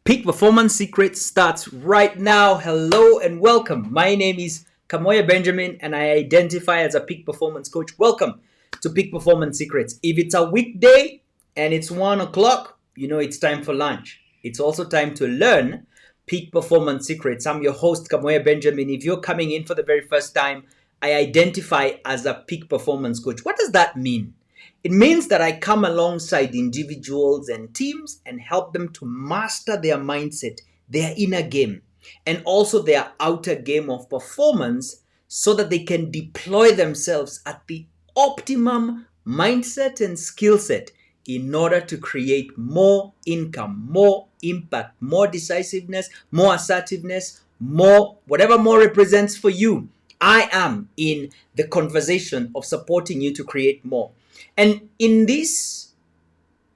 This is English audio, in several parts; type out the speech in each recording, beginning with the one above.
Peak Performance Secrets starts right now. Hello and welcome. My name is Kamoye Benjamin and I identify as a peak performance coach. Welcome to Peak Performance Secrets. If it's a weekday and it's 1 o'clock, you know it's time for lunch. It's also time to learn Peak Performance Secrets. I'm your host, Kamoye Benjamin. If you're coming in for the very first time, I identify as a peak performance coach. What does that mean? It means that I come alongside individuals and teams and help them to master their mindset, their inner game, and also their outer game of performance so that they can deploy themselves at the optimum mindset and skill set in order to create more income, more impact, more decisiveness, more assertiveness, more whatever more represents for you. I am in the conversation of supporting you to create more. And in these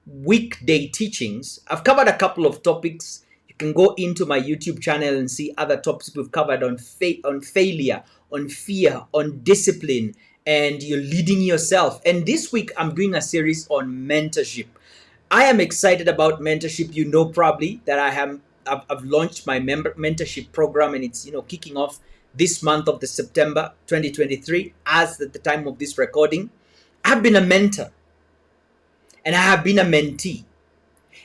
weekday teachings, I've covered a couple of topics. You can go into my YouTube channel and see other topics we've covered on failure, on fear, on discipline, and you're leading yourself. And this week, I'm doing a series on mentorship. I am excited about mentorship. You know probably that I've launched my mentorship program, and it's kicking off this month of the September 2023 as at the time of this recording. I've been a mentor and I have been a mentee.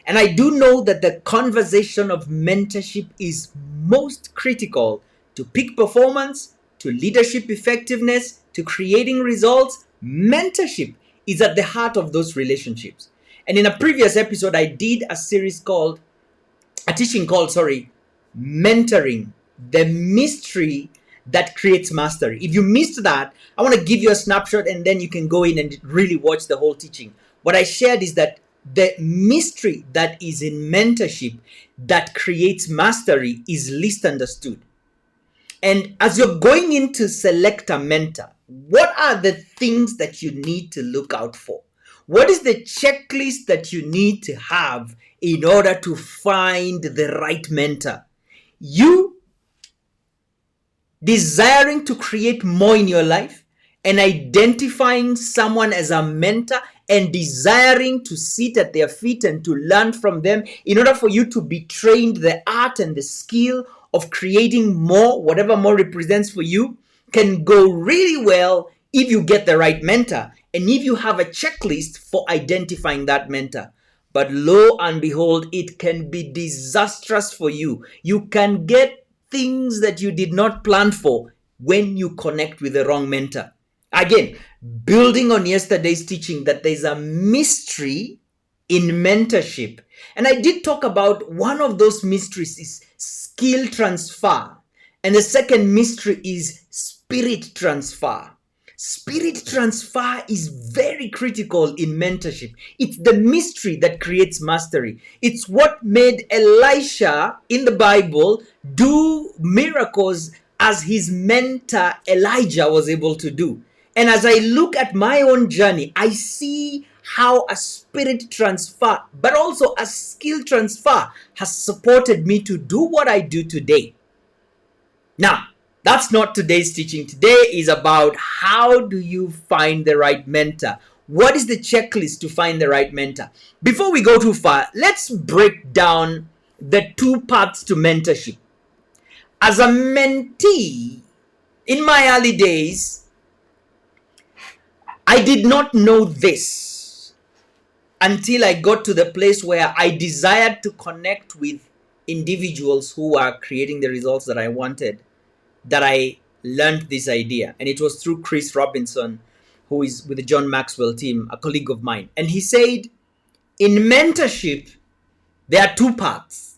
And I do know that the conversation of mentorship is most critical to peak performance, to leadership effectiveness, to creating results. Mentorship is at the heart of those relationships. And in a previous episode, I did a teaching called, Mentoring, the Mystery that Creates Mastery. If you missed that, I want to give you a snapshot and then you can go in and really watch the whole teaching. What I shared is that the mystery that is in mentorship that creates mastery is least understood. And as you're going in to select a mentor, what are the things that you need to look out for? What is the checklist that you need to have in order to find the right mentor? You desiring to create more in your life and identifying someone as a mentor and desiring to sit at their feet and to learn from them in order for you to be trained the art and the skill of creating more, whatever more represents for you, can go really well if you get the right mentor and if you have a checklist for identifying that mentor. But lo and behold, it can be disastrous for you. You can get things that you did not plan for when you connect with the wrong mentor. Again, building on yesterday's teaching that there's a mystery in mentorship. And I did talk about one of those mysteries is skill transfer. And the second mystery is spirit transfer. Spirit transfer is very critical in mentorship. It's the mystery that creates mastery. It's what made Elisha in the Bible do miracles as his mentor Elijah was able to do. And as I look at my own journey, I see how a spirit transfer, but also a skill transfer has supported me to do what I do today. Now, that's not today's teaching. Today is about how do you find the right mentor? What is the checklist to find the right mentor? Before we go too far, let's break down the two paths to mentorship. As a mentee, in my early days, I did not know this until I got to the place where I desired to connect with individuals who are creating the results that I wanted, that I learned this idea. And it was through Chris Robinson, who is with the John Maxwell team, a colleague of mine. And he said, in mentorship, there are two paths.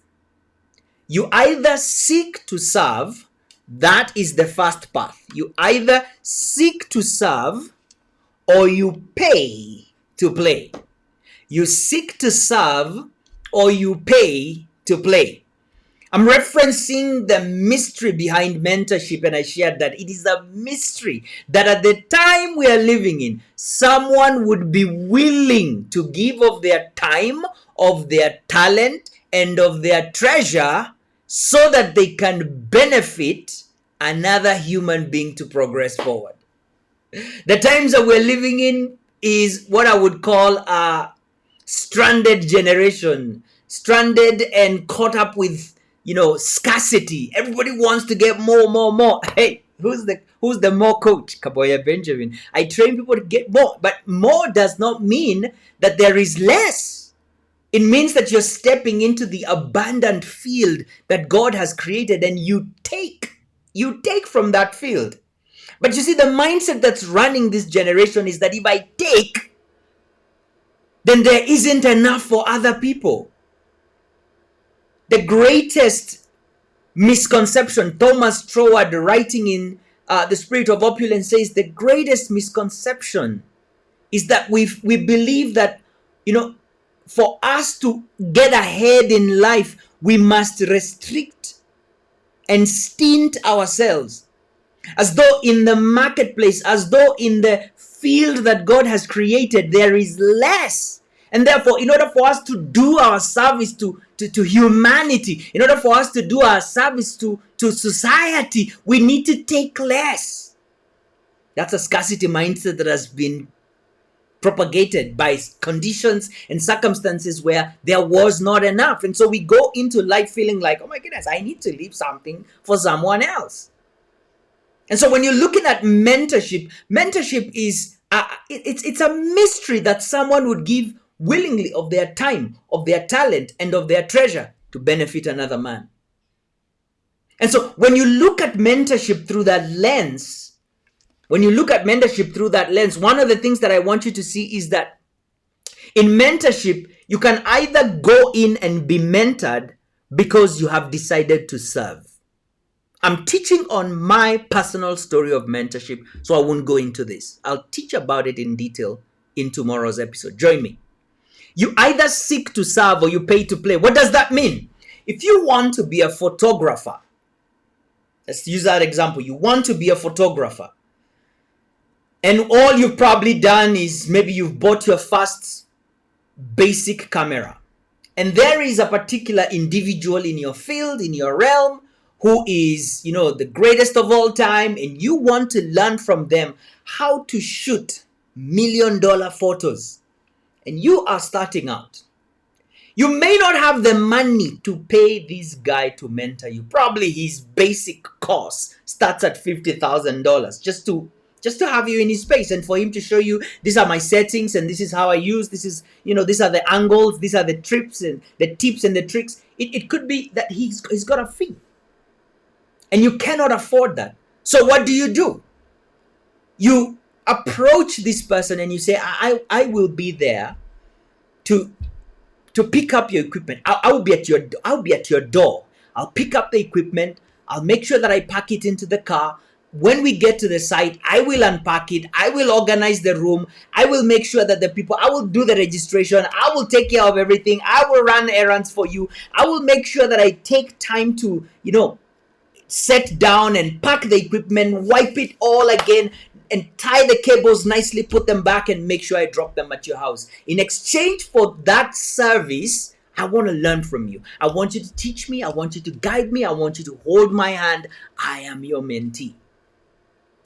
You either seek to serve, that is the first path. You either seek to serve or you pay to play. You seek to serve or you pay to play. I'm referencing the mystery behind mentorship, and I shared that it is a mystery that at the time we are living in, someone would be willing to give of their time, of their talent, and of their treasure so that they can benefit another human being to progress forward. The times that we're living in is what I would call a stranded generation. stranded and caught up with, scarcity. Everybody wants to get more, more, more. Hey, who's the more coach? Kamoye Benjamin. I train people to get more, but more does not mean that there is less. It means that you're stepping into the abundant field that God has created, and you take from that field. But you see, the mindset that's running this generation is that if I take, then there isn't enough for other people. The greatest misconception, Thomas Troward, writing in The Spirit of Opulence, says the greatest misconception is that we believe that, for us to get ahead in life, we must restrict and stint ourselves. As though in the marketplace, as though in the field that God has created, there is less. And therefore, in order for us to do our service to humanity, in order for us to do our service to society, we need to take less. That's a scarcity mindset that has been propagated by conditions and circumstances where there was not enough. And so we go into life feeling like, oh my goodness, I need to leave something for someone else. And so when you're looking at mentorship is it's a mystery that someone would give willingly of their time, of their talent, and of their treasure to benefit another man. And so when you look at mentorship through that lens, one of the things that I want you to see is that in mentorship, you can either go in and be mentored because you have decided to serve. I'm teaching on my personal story of mentorship, so I won't go into this. I'll teach about it in detail in tomorrow's episode. Join me. You either seek to serve or you pay to play. What does that mean? If you want to be a photographer, let's use that example. You want to be a photographer, and all you've probably done is maybe you've bought your first basic camera, and there is a particular individual in your field, in your realm, who is, the greatest of all time, and you want to learn from them how to shoot $1 million photos, and you are starting out. You may not have the money to pay this guy to mentor you. Probably his basic course starts at $50,000 just to have you in his space and for him to show you, these are my settings and this is how I use, this is, these are the angles, these are the trips and the tips and the tricks. It could be that he's got a fee. And you cannot afford that. So what do? You approach this person and you say, I will be there to pick up your equipment. I'll be at your door. I'll pick up the equipment. I'll make sure that I pack it into the car. When we get to the site, I will unpack it. I will organize the room. I will make sure that I will do the registration. I will take care of everything. I will run errands for you. I will make sure that I take time to, set down and pack the equipment, wipe it all again, and tie the cables nicely, put them back, and make sure I drop them at your house. In exchange for that service, I want to learn from you. I want you to teach me. I want you to guide me. I want you to hold my hand. I am your mentee.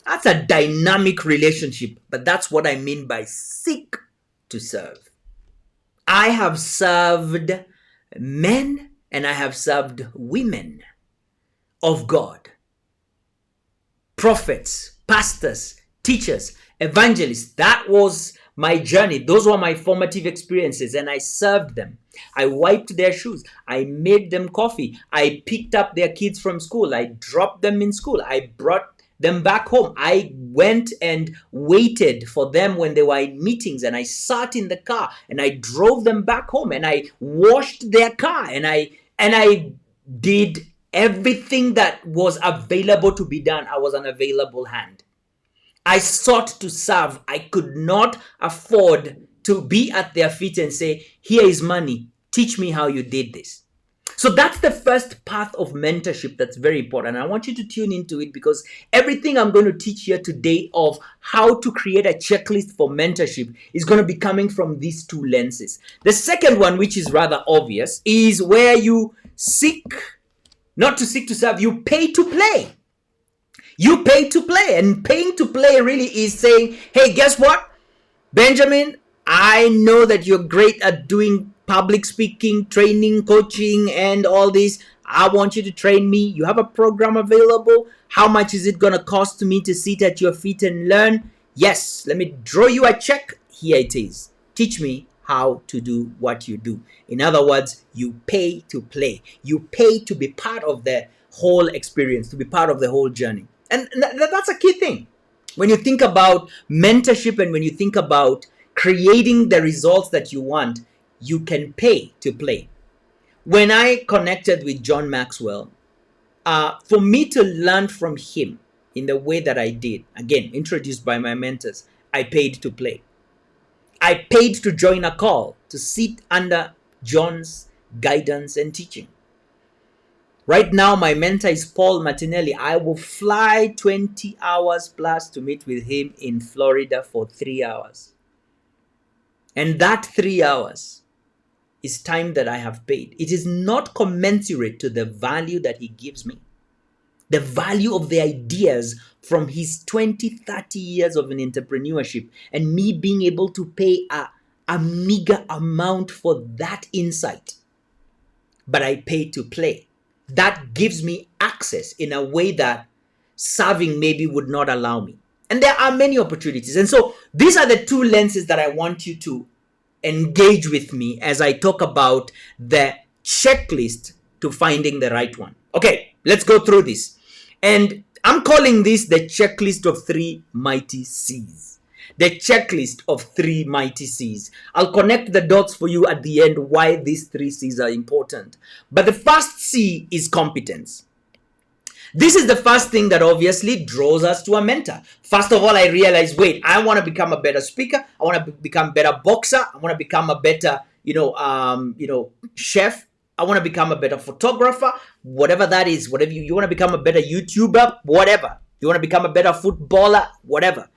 That's a dynamic relationship, but that's what I mean by seek to serve. I have served men and I have served women of God. Prophets, pastors, teachers, evangelists. That was my journey. Those were my formative experiences, and I served them. I wiped their shoes. I made them coffee. I picked up their kids from school. I dropped them in school. I brought them back home. I went and waited for them when they were in meetings, and I sat in the car and I drove them back home, and I washed their car, and I did everything that was available to be done. I was an available hand. I sought to serve. I could not afford to be at their feet and say, here is money. Teach me how you did this. So that's the first path of mentorship that's very important. I want you to tune into it because everything I'm going to teach here today of how to create a checklist for mentorship is going to be coming from these two lenses. The second one, which is rather obvious, is where you not to seek to serve, you pay to play. You pay to play, and paying to play really is saying, hey, guess what? Benjamin, I know that you're great at doing public speaking, training, coaching, and all this. I want you to train me. You have a program available. How much is it going to cost me to sit at your feet and learn? Yes, let me draw you a check. Here it is. Teach me how to do what you do. In other words, you pay to play. You pay to be part of the whole experience, to be part of the whole journey. And that's a key thing. When you think about mentorship and when you think about creating the results that you want, you can pay to play. When I connected with John Maxwell, for me to learn from him in the way that I did, again, introduced by my mentors, I paid to play. I paid to join a call to sit under John's guidance and teaching. Right now, my mentor is Paul Martinelli. I will fly 20 hours plus to meet with him in Florida for 3 hours. And that 3 hours is time that I have paid. It is not commensurate to the value that he gives me. The value of the ideas from his 20, 30 years of an entrepreneurship, and me being able to pay a meager amount for that insight. But I pay to play. That gives me access in a way that serving maybe would not allow me. And there are many opportunities. And so these are the two lenses that I want you to engage with me as I talk about the checklist to finding the right one. Okay, let's go through this. And I'm calling this the checklist of 3 mighty C's. The checklist of 3 mighty C's. I'll connect the dots for you at the end why these 3 C's are important. But the first C is competence. This is the first thing that obviously draws us to a mentor. First of all, I realized, wait, I want to become a better speaker. I want to become a better boxer. I want to become a better, chef. I want to become a better photographer, whatever that is, whatever you want to become a better YouTuber, whatever. You want to become a better footballer, whatever.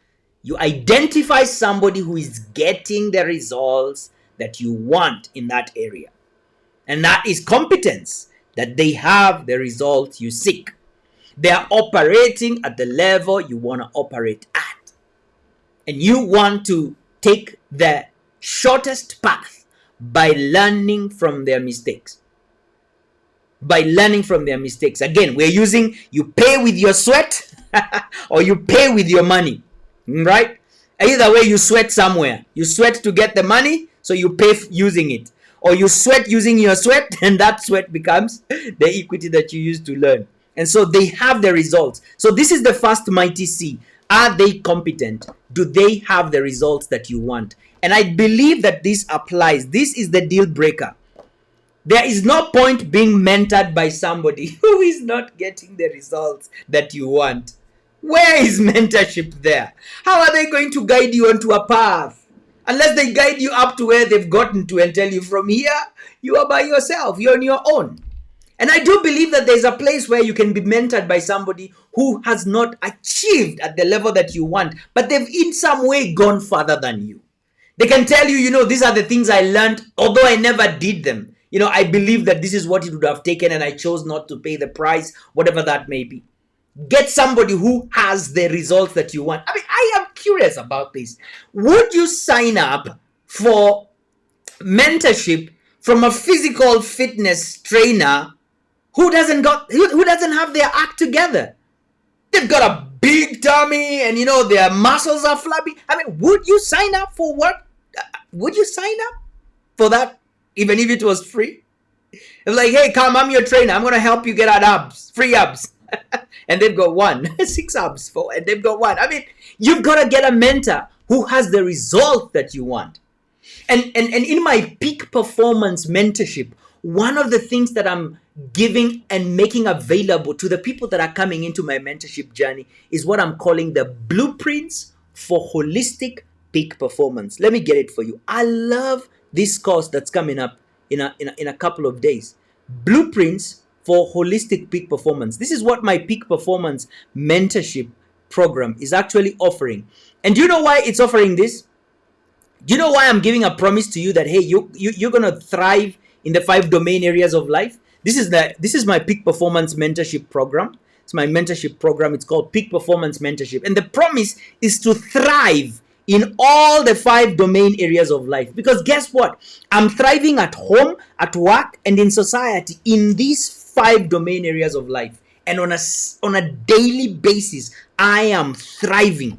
You identify somebody who is getting the results that you want in that area. And that is competence, that they have the results you seek. They are operating at the level you want to operate at. And you want to take the shortest path by learning from their mistakes. By learning from their mistakes. Again, we're using you pay with your sweat or you pay with your money. Right? Either way, you sweat somewhere. You sweat to get the money, so you pay using it. Or you sweat using your sweat, and that sweat becomes the equity that you use to learn. And so they have the results. So this is the first mighty C. Are they competent? Do they have the results that you want? And I believe that this applies. This is the deal breaker. There is no point being mentored by somebody who is not getting the results that you want. Where is mentorship there? How are they going to guide you onto a path? Unless they guide you up to where they've gotten to and tell you from here, you are by yourself, you're on your own. And I do believe that there's a place where you can be mentored by somebody who has not achieved at the level that you want, but they've in some way gone further than you. They can tell you, these are the things I learned, although I never did them. I believe that this is what it would have taken and I chose not to pay the price, whatever that may be. Get somebody who has the results that you want. I mean, I am curious about this. Would you sign up for mentorship from a physical fitness trainer who doesn't have their act together? They've got a big tummy and their muscles are flabby. I mean, would you sign up for what? Would you sign up for that? Even if it was free? It's like, hey, come, I'm your trainer. I'm going to help you get out abs, free abs. And they've got 1, 6 abs, 4, and they've got 1. I mean, you've got to get a mentor who has the result that you want. And in my peak performance mentorship, one of the things that I'm giving and making available to the people that are coming into my mentorship journey is what I'm calling the blueprints for holistic peak performance. Let me get it for you. I love this course that's coming up in a couple of days. Blueprints for holistic peak performance. This is what my peak performance mentorship program is actually offering. And do you know why it's offering this? Do you know why I'm giving a promise to you that, hey, you're going to thrive in the 5 domain areas of life? This is my peak performance mentorship program. It's my mentorship program. It's called Peak Performance Mentorship. And the promise is to thrive in all the 5 domain areas of life. Because guess what? I'm thriving at home, at work, and in society in these 5 domain areas of life. And on a daily basis, I am thriving.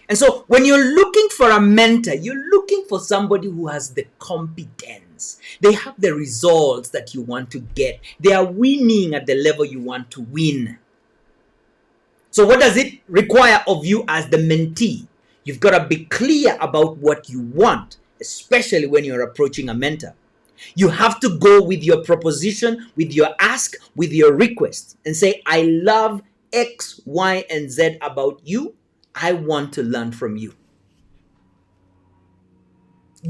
And so when you're looking for a mentor, you're looking for somebody who has the competence. They have the results that you want to get. They are winning at the level you want to win. So what does it require of you as the mentee? You've got to be clear about what you want, especially when you're approaching a mentor. You have to go with your proposition, with your ask, with your request, and say, I love X, Y, and Z about you. I want to learn from you.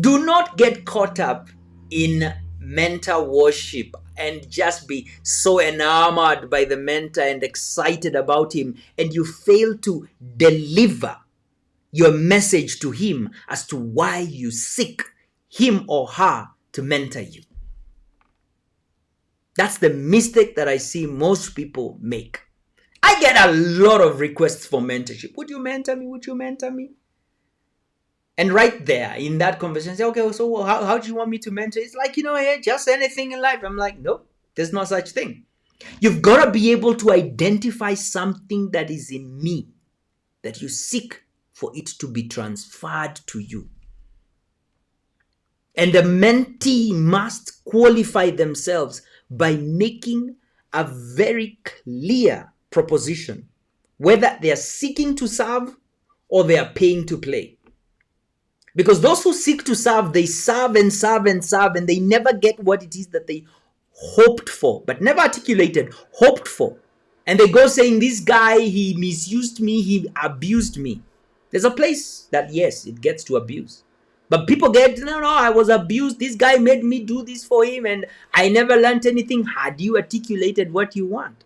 Do not get caught up in mentor worship and just be so enamored by the mentor and excited about him, and you fail to deliver your message to him as to why you seek him or her to mentor you. That's the mistake that I see most people make. I get a lot of requests for mentorship. Would you mentor me? Would you mentor me? And right there in that conversation, say, okay, so how do you want me to mentor? It's like, hey, just anything in life. I'm like, no, there's no such thing. You've got to be able to identify something that is in me that you seek for it to be transferred to you. And the mentee must qualify themselves by making a very clear proposition, whether they are seeking to serve or they are paying to play. Because those who seek to serve, they serve and serve and serve, and they never get what it is that they hoped for, but never articulated, hoped for. And they go saying, this guy, he misused me, he abused me. There's a place that, yes, it gets to abuse. But people get, no, I was abused. This guy made me do this for him, and I never learned anything. Had you articulated what you want?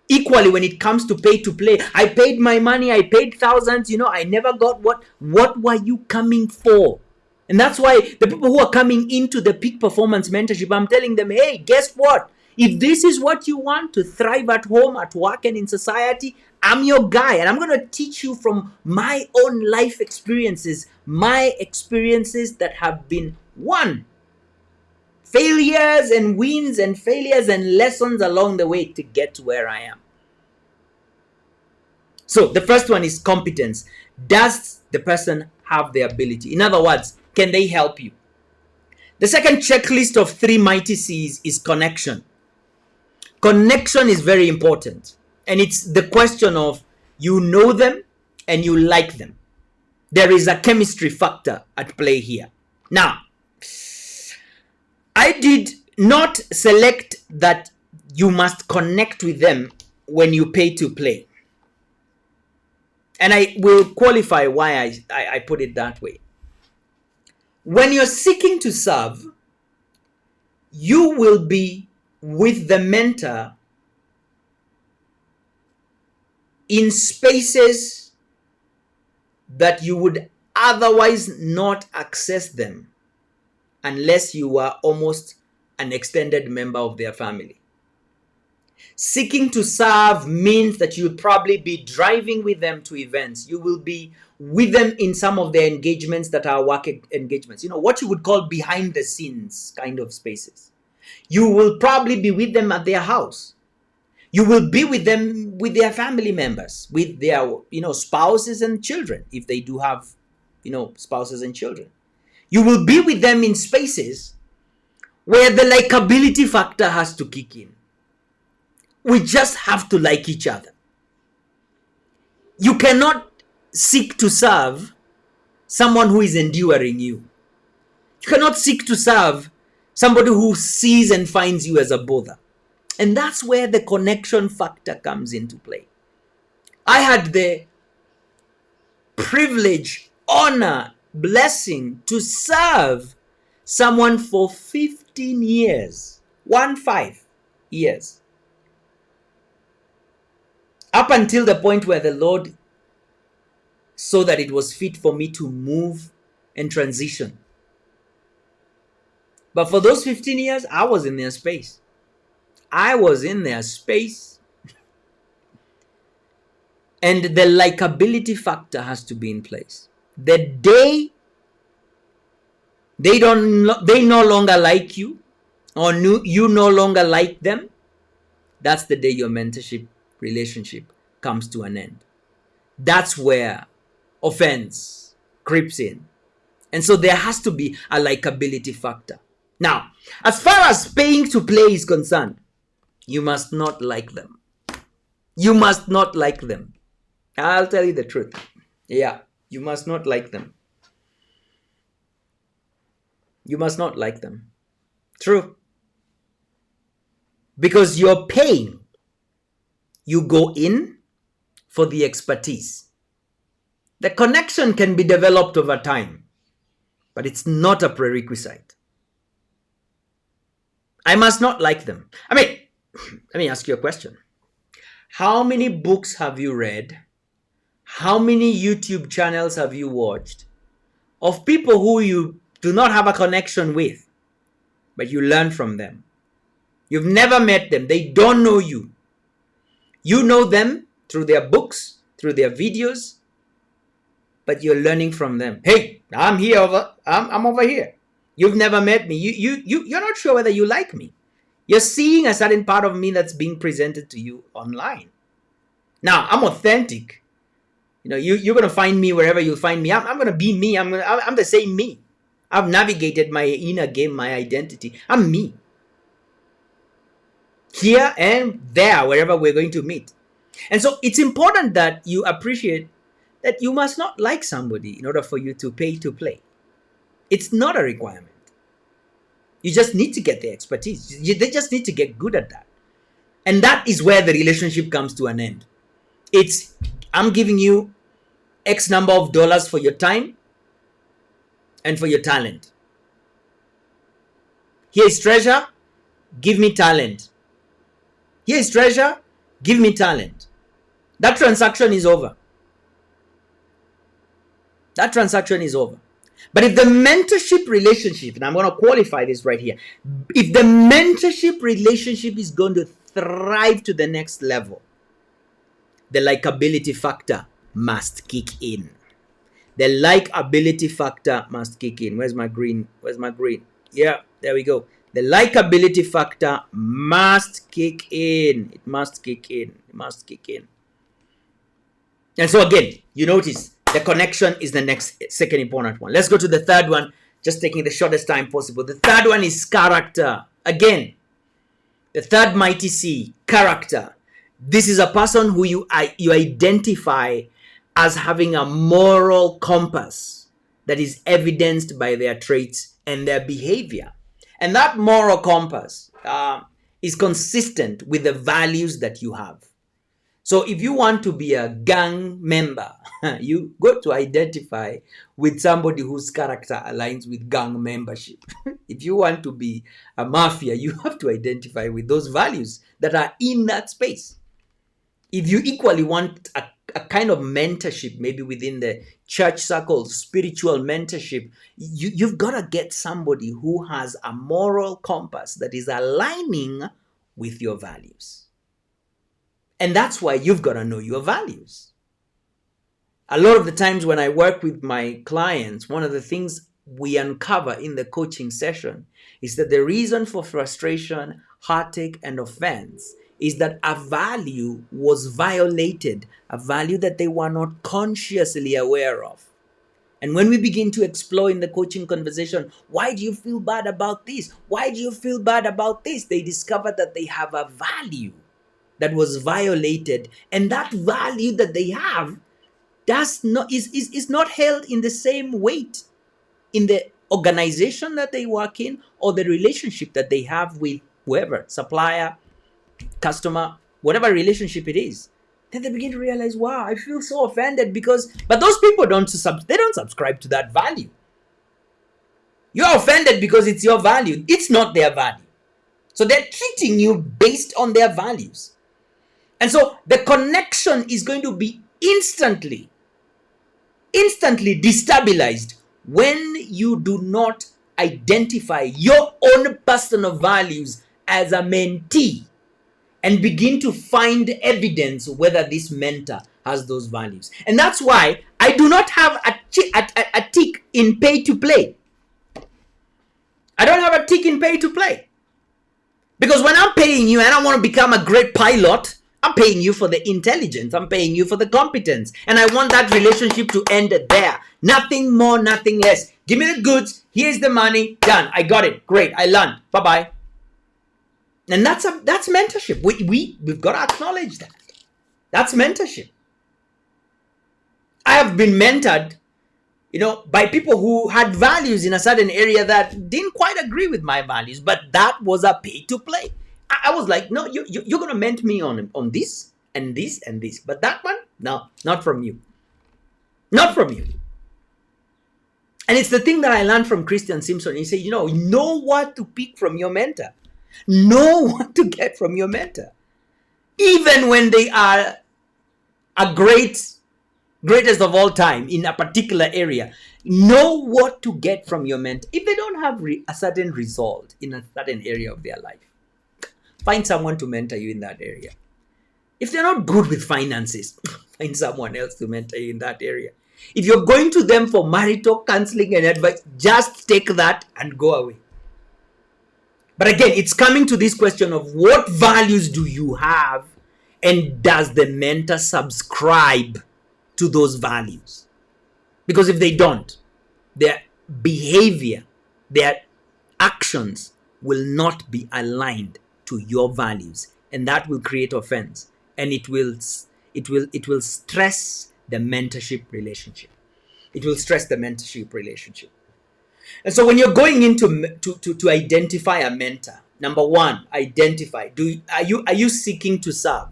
Equally, when it comes to pay to play, I paid my money, I paid thousands, I never got what were you coming for? And that's why the people who are coming into the peak performance mentorship, I'm telling them, hey, guess what? If this is what you want to thrive at home, at work, and in society, I'm your guy. And I'm going to teach you from my own life experiences, my experiences that have been won. Failures and wins and failures and lessons along the way to get to where I am. So the first one is competence. Does the person have the ability? In other words, can they help you? The second checklist of 3 mighty C's is connection. Connection is very important. And it's the question of you know them and you like them. There is a chemistry factor at play here. Now, I did not select that you must connect with them when you pay to play. And I will qualify why I put it that way. When you're seeking to serve, you will be with the mentor in spaces that you would otherwise not access them unless you are almost an extended member of their family. Seeking to serve means that you'll probably be driving with them to events. You will be with them in some of their engagements that are work engagements. What you would call behind the scenes kind of spaces. You will probably be with them at their house. You will be with them with their family members, with their, spouses and children, if they do have, spouses and children. You will be with them in spaces where the likability factor has to kick in. We just have to like each other. You cannot seek to serve someone who is enduring you. You cannot seek to serve somebody who sees and finds you as a bother. And that's where the connection factor comes into play. I had the privilege, honor, blessing to serve someone for 15 years. 15 years. Up until the point where the Lord saw that it was fit for me to move and transition. But for those 15 years, I was in their space. I was in their space. And the likability factor has to be in place. The day they no longer like you, or you no longer like them, that's the day your mentorship relationship comes to an end. That's where offense creeps in. And so there has to be a likability factor. Now, as far as paying to play is concerned, you must not like them. You must not like them. I'll tell you the truth. Yeah, you must not like them. You must not like them. True. Because you're paying. You go in for the expertise. The connection can be developed over time, but it's not a prerequisite. I must not like them. I mean, let me ask you a question. How many books have you read? How many YouTube channels have you watched of people who you do not have a connection with, but you learn from them? You've never met them. They don't know you. You know them through their books, through their videos, but you're learning from them. Hey, I'm over here. You've never met me. You're not sure whether you like me. You're seeing a certain part of me that's being presented to you online. Now, I'm authentic. You're going to find me wherever you find me. I'm going to be me. I'm the same me. I've navigated my inner game, my identity. I'm me. Here and there, wherever we're going to meet. And so it's important that you appreciate that you must not like somebody in order for you to pay to play. It's not a requirement. You just need to get the expertise. They just need to get good at that. And that is where the relationship comes to an end. It's, I'm giving you X number of dollars for your time and for your talent. Here is treasure, give me talent. Here is treasure, give me talent. That transaction is over. That transaction is over. But if the mentorship relationship, and I'm going to qualify this right here, if the mentorship relationship is going to thrive to the next level, the likability factor must kick in. The likability factor must kick in. Where's my green? Yeah, there we go. The likability factor must kick in. It must kick in. It must kick in. And so again, you notice the connection is the second important one. Let's go to the third one, just taking the shortest time possible. The third one is character. Again, the third mighty C, character. This is a person who you identify as having a moral compass that is evidenced by their traits and their behavior. And that moral compass is consistent with the values that you have. So if you want to be a gang member, you got to identify with somebody whose character aligns with gang membership. If you want to be a mafia, you have to identify with those values that are in that space. If you equally want a kind of mentorship, maybe within the church circles, spiritual mentorship, you've got to get somebody who has a moral compass that is aligning with your values. And that's why you've got to know your values. A lot of the times when I work with my clients, one of the things we uncover in the coaching session is that the reason for frustration, heartache, and offense is that a value was violated, a value that they were not consciously aware of. And when we begin to explore in the coaching conversation, why do you feel bad about this? Why do you feel bad about this? They discover that they have a value that was violated, and that value that they have is not held in the same weight in the organization that they work in or the relationship that they have with whoever, supplier, customer, whatever relationship it is. Then they begin to realize, wow, I feel so offended but those people don't subscribe to that value. You're offended because it's your value. It's not their value. So they're treating you based on their values. And so the connection is going to be instantly destabilized when you do not identify your own personal values as a mentee and begin to find evidence whether this mentor has those values. And that's why I do not have a tick in pay to play. I don't have a tick in pay to play. Because when I'm paying you and I want to become a great pilot, I'm paying you for the intelligence. I'm paying you for the competence. And I want that relationship to end there. Nothing more, nothing less. Give me the goods. Here's the money. Done. I got it. Great. I learned. Bye-bye. And that's mentorship. We've got to acknowledge that. That's mentorship. I have been mentored, by people who had values in a certain area that didn't quite agree with my values, but that was a pay to play. I was like, no, you're going to mentor me on this and this and this, but that one, no, not from you. Not from you. And it's the thing that I learned from Christian Simpson. He said, know what to pick from your mentor. Know what to get from your mentor. Even when they are a greatest of all time in a particular area, know what to get from your mentor. If they don't have a certain result in a certain area of their life, find someone to mentor you in that area. If they're not good with finances, find someone else to mentor you in that area. If you're going to them for marital counseling and advice, just take that and go away. But again, it's coming to this question of what values do you have, and does the mentor subscribe to those values? Because if they don't, their behavior, their actions will not be aligned to your values, and that will create offense, and it will stress the mentorship relationship. It will stress the mentorship relationship. And so when you're going into to identify a mentor, number one, identify. Are you seeking to serve?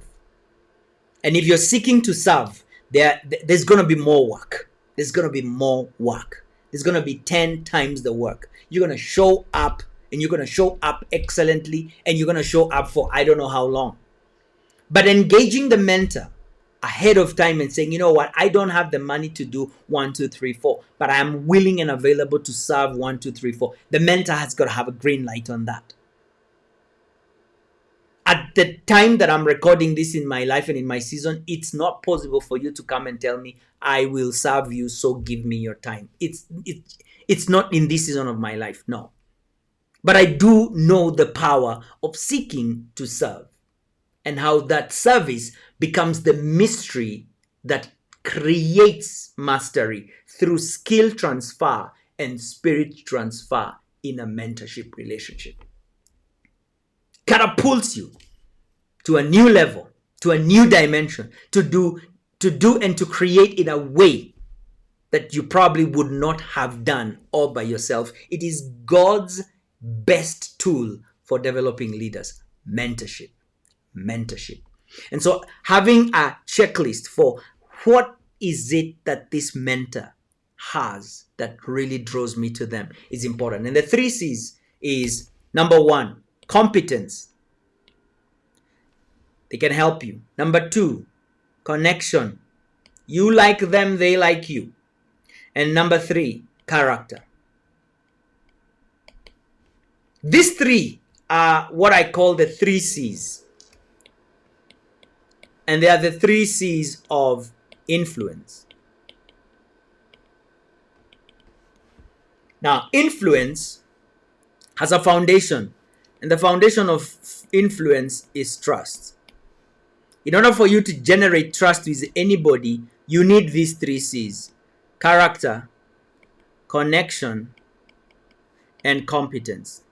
And if you're seeking to serve, there's going to be more work. There's going to be more work. There's going to be 10 times the work. You're going to show up, and you're going to show up excellently, and you're going to show up for I don't know how long. But engaging the mentor ahead of time and saying, you know what, I don't have the money to do 1, 2, 3, 4, but I am willing and available to serve 1, 2, 3, 4. The mentor has got to have a green light on that. At the time that I'm recording this in my life and in my season, it's not possible for you to come and tell me, I will serve you, so give me your time. It's not in this season of my life, no. But I do know the power of seeking to serve, and how that service becomes the mystery that creates mastery through skill transfer and spirit transfer in a mentorship relationship. Catapults you to a new level, to a new dimension, to do and to create in a way that you probably would not have done all by yourself. It is God's best tool for developing leaders. Mentorship. And so having a checklist for what is it that this mentor has that really draws me to them is important. And the 3 C's is, number 1, competence. They can help you. Number 2, connection. You like them, they like you. And number 3, character. These 3 are what I call the 3 C's. And they are the 3 C's of influence. Now, influence has a foundation, and the foundation of influence is trust. In order for you to generate trust with anybody, you need these 3 C's: character, connection, and competence.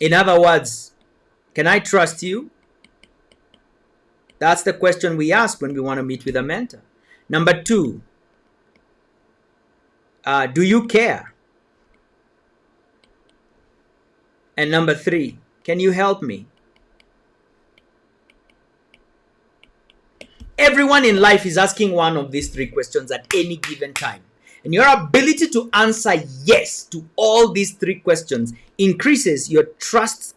In other words, can I trust you? That's the question we ask when we want to meet with a mentor. Number 2, do you care? And number 3, can you help me? Everyone in life is asking one of these 3 questions at any given time. And your ability to answer yes to all these 3 questions increases your trust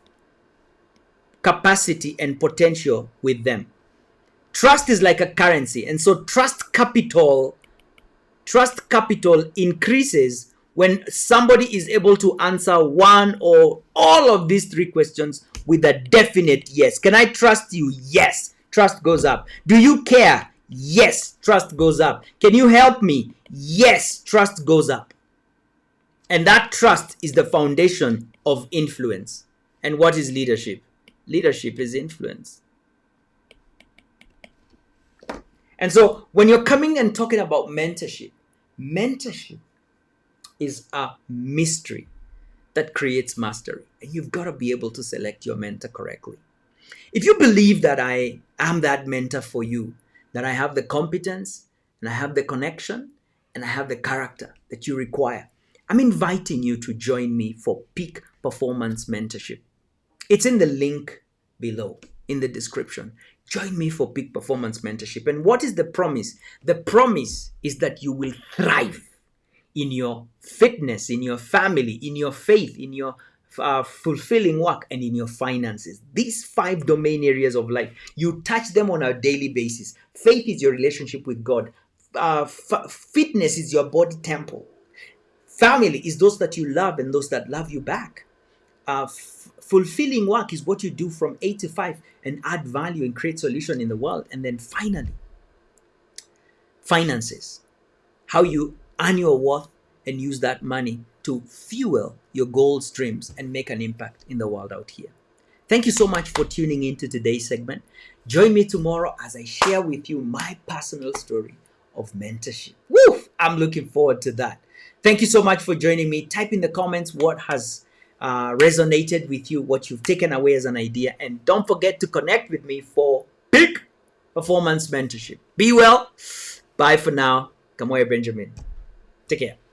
capacity and potential with them. Trust is like a currency, and so trust capital increases when somebody is able to answer one or all of these 3 questions with a definite yes. Can I trust you? Yes. Trust goes up. Do you care? Yes, trust goes up. Can you help me? Yes, trust goes up. And that trust is the foundation of influence. And what is leadership? Leadership is influence. And so when you're coming and talking about mentorship, mentorship is a mystery that creates mastery. And you've got to be able to select your mentor correctly. If you believe that I am that mentor for you, that I have the competence and I have the connection and I have the character that you require, I'm inviting you to join me for Peak Performance Mentorship. It's in the link below in the description. Join me for Peak Performance Mentorship. And what is the promise? The promise is that you will thrive in your fitness, in your family, in your faith, in your fulfilling work, and in your finances. These 5 domain areas of life, you touch them on a daily basis. Faith is your relationship with God. Fitness is your body temple. Family is those that you love and those that love you back. Fulfilling work is what you do from 8 to 5 and add value and create solution in the world. And then finally, finances, how you earn your worth and use that money to fuel your goals, dreams, and make an impact in the world out here. Thank you so much for tuning into today's segment. Join me tomorrow as I share with you my personal story of mentorship. Woo! I'm looking forward to that. Thank you so much for joining me. Type in the comments what has resonated with you, what you've taken away as an idea, and don't forget to connect with me for Peak Performance Mentorship. Be well. Bye for now. Kamoye Benjamin. Take care.